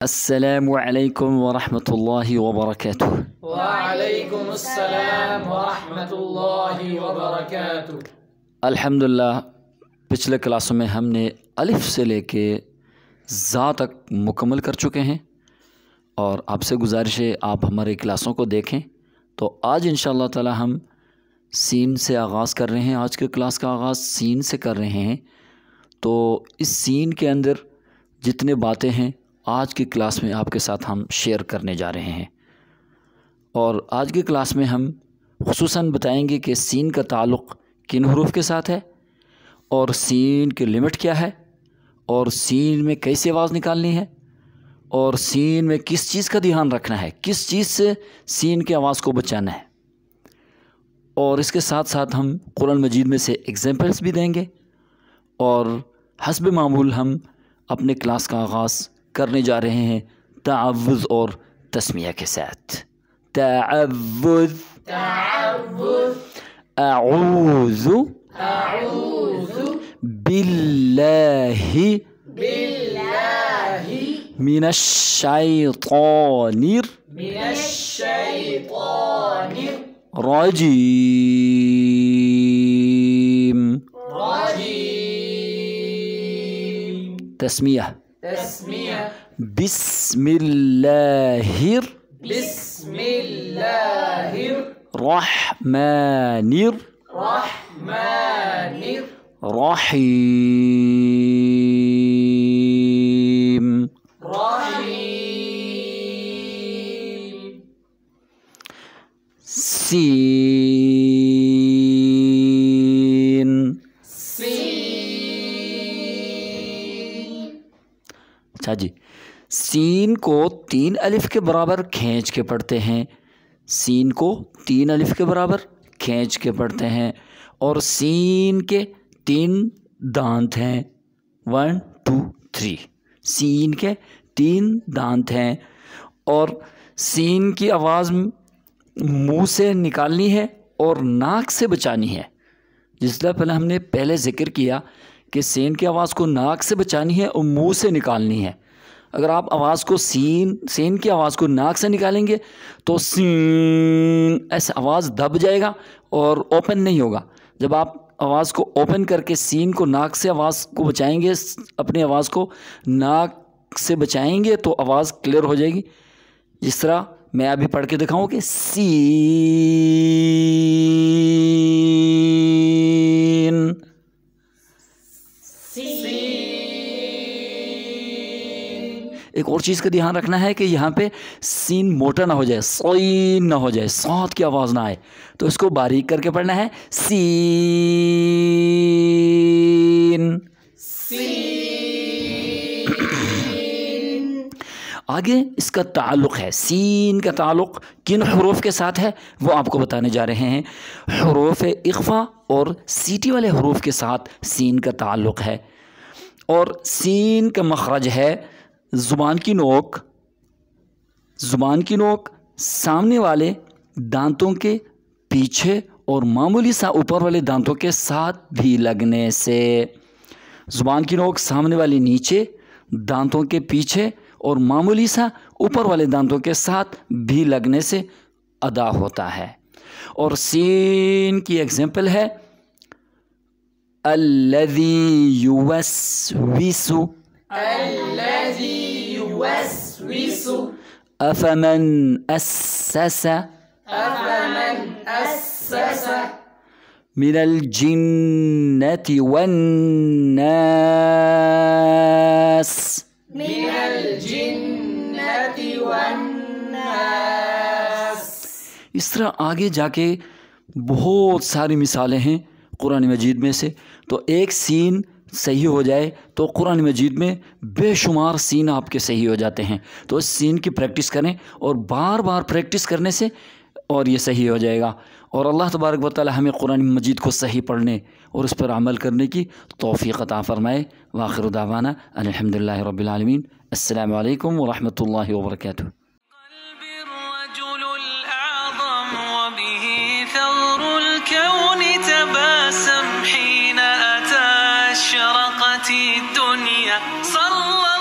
السلام علیکم ورحمۃ اللہ وبرکاتہ۔ وعلیکم السلام ورحمۃ اللہ وبرکاتہ۔ الحمدللہ پچھلے کلاسوں میں ہم نے الف سے لے کے ذا تک مکمل کر چکے ہیں، اور آپ سے گزارش ہے آپ ہمارے کلاسوں کو دیکھیں۔ تو آج انشاءاللہ تعالی ہم سین سے آغاز کر رہے ہیں۔ آج کے کلاس کا آغاز سین سے کر رہے ہیں۔ تو اس سین کے اندر جتنے باتیں ہیں آج کی کلاس میں آپ کے ساتھ ہم شیئر کرنے جا رہے ہیں، اور آج کی کلاس میں ہم خصوصاً بتائیں گے کہ سین کا تعلق کن حروف کے ساتھ ہے، اور سین کی لمٹ کیا ہے، اور سین میں کیسے آواز نکالنی ہے، اور سین میں کس چیز کا دھیان رکھنا ہے، کس چیز سے سین کی آواز کو بچانا ہے، اور اس کے ساتھ ساتھ ہم قرآن مجید میں سے ایگزامپلس بھی دیں گے، اور حسب معمول ہم اپنے کلاس کا آغاز کرنے جا رہے ہیں تعوذ اور تسمیہ کے ساتھ۔ تعوذ، اعوذ باللہ من الشیطان الرجیم۔ تسمیہ، بسم اللہ الرحمن الرحیم۔ سین، اچھا جی، سین کو 3 الف کے برابر کھینچ کے پڑھتے ہیں، سین کو 3 الف کے برابر کھینچ کے پڑھتے ہیں، اور سین کے 3 دانت ہیں، 1 2 3، سین کے 3 دانت ہیں، اور سین کی آواز منہ سے نکالنی ہے اور ناک سے بچانی ہے۔ جس طرح پہلے ہم نے ذکر کیا کہ سین کی آواز کو ناک سے بچانی ہے اور منہ سے نکالنی ہے۔ اگر آپ آواز کو سین کی آواز کو ناک سے نکالیں گے تو سین ایسے آواز دب جائے گا اور اوپن نہیں ہوگا۔ جب آپ آواز کو اوپن کر کے سین کو ناک سے آواز کو بچائیں گے، اپنی آواز کو ناک سے بچائیں گے تو آواز کلیئر ہو جائے گی۔ جس طرح میں ابھی پڑھ کے دکھاؤں کہ سین، ایک اور چیز کا دھیان رکھنا ہے کہ یہاں پہ سین موٹا نہ ہو جائے، سین نہ ہو جائے، صاد کی آواز نہ آئے، تو اس کو باریک کر کے پڑھنا ہے، سین۔ آگے اس کا تعلق ہے، سین کا تعلق کن حروف کے ساتھ ہے وہ آپ کو بتانے جا رہے ہیں۔ حروف اخفا اور سیٹی والے حروف کے ساتھ سین کا تعلق ہے، اور سین کا مخرج ہے زبان کی نوک سامنے والے دانتوں کے پیچھے اور معمولی سا اوپر والے دانتوں کے ساتھ بھی لگنے سے۔ زبان کی نوک سامنے والے نیچے دانتوں کے پیچھے اور معمولی سا اوپر والے دانتوں کے ساتھ بھی لگنے سے ادا ہوتا ہے۔ اور سین کی ایگزامپل ہے الذی یوسوس افمن اسس من الجنة والناس۔ اس طرح آگے جا کے بہت ساری مثالیں ہیں قرآن مجید میں سے۔ تو ایک سین صحیح ہو جائے تو قرآن مجید میں بے شمار سین آپ کے صحیح ہو جاتے ہیں۔ تو اس سین کی پریکٹس کریں، اور بار بار پریکٹس کرنے سے اور یہ صحیح ہو جائے گا، اور اللہ تبارک و تعالی ہمیں قرآن مجید کو صحیح پڑھنے اور اس پر عمل کرنے کی توفیق عطا فرمائے۔ وآخر دعوانا الحمدللہ رب العالمین۔ السلام علیکم ورحمۃ اللہ وبرکاتہ۔ تباسم حين أتى أشرقت الدنيا صلى